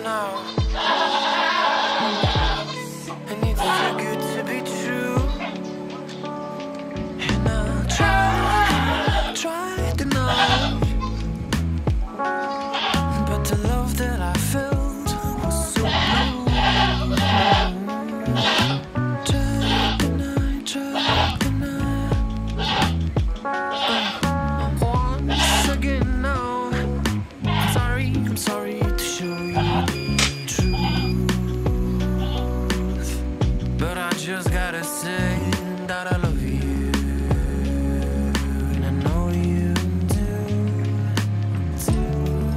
now. And it's too good to be true. And I'll try to deny. But the love that I felt was so blue. Try to deny. Once again now, I'm sorry to show you the truth. But I just gotta say that I love you, and I know you do too.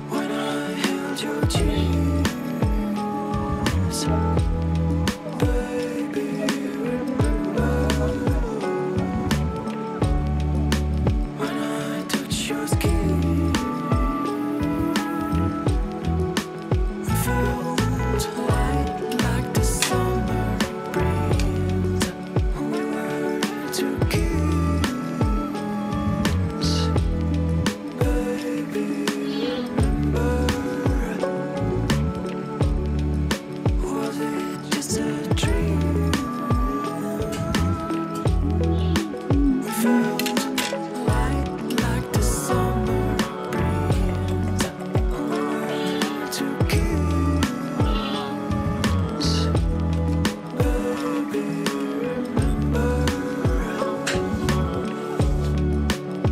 When I held your cheeks, baby, remember. When I touch your skin, I felt light like the summer breeze. We were two kids, baby, remember. Was it just a dream? We felt light like the summer breeze. We were two kids, baby, remember.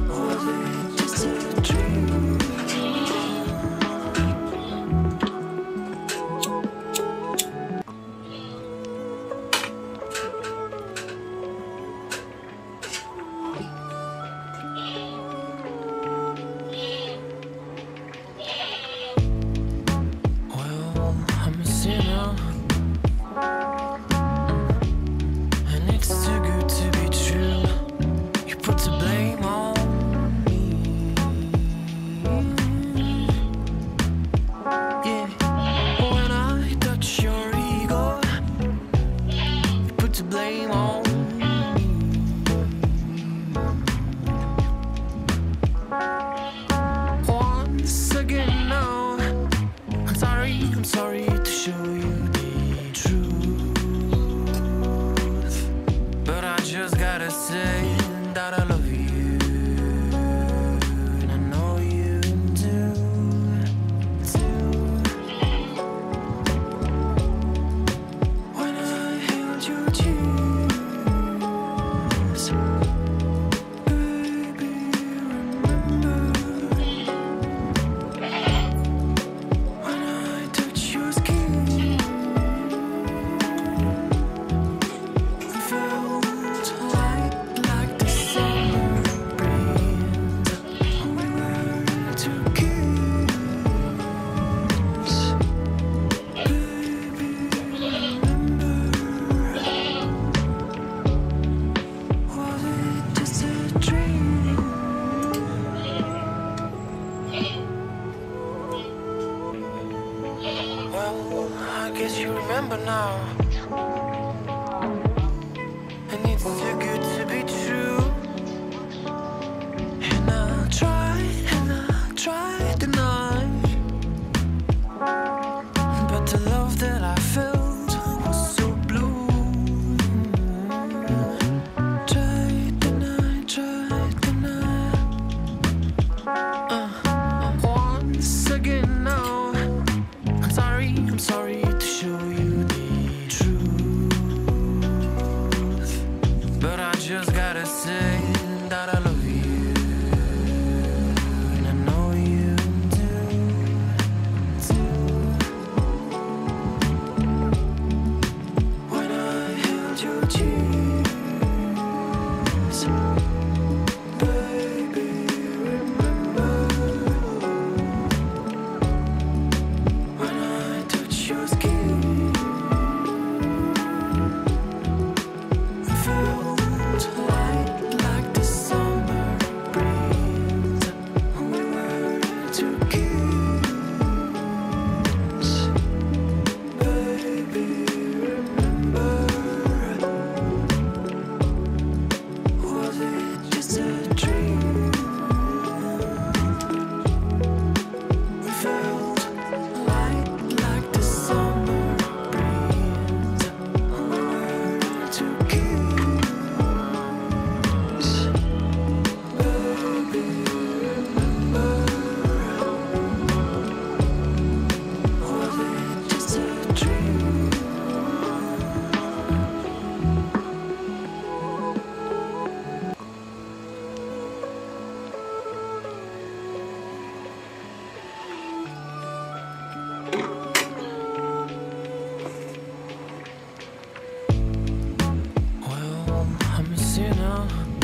Was it just a dream? Well, I'm a sinner, and it's too good to be true. You put the blame on me. Yeah, when I touch your ego, you put the blame on me. Once again now, I'm sorry to show you the truth. But I just gotta say that I love you, and I know you do too. When I held your cheeks, baby, remember. When I touch your skin, I felt light like the summer breeze. We were two kids, baby, remember. Was it just a dream? Well, I guess you remember now. And it's too good to be true. And I'll try to deny. But the love that I felt was so blue. Try to deny. Once again now, I'm sorry to show you the truth. But I just gotta say that I love you, and I know you do too. When I held your cheeks, baby, remember. When I touch your skin, I felt light like the summer you know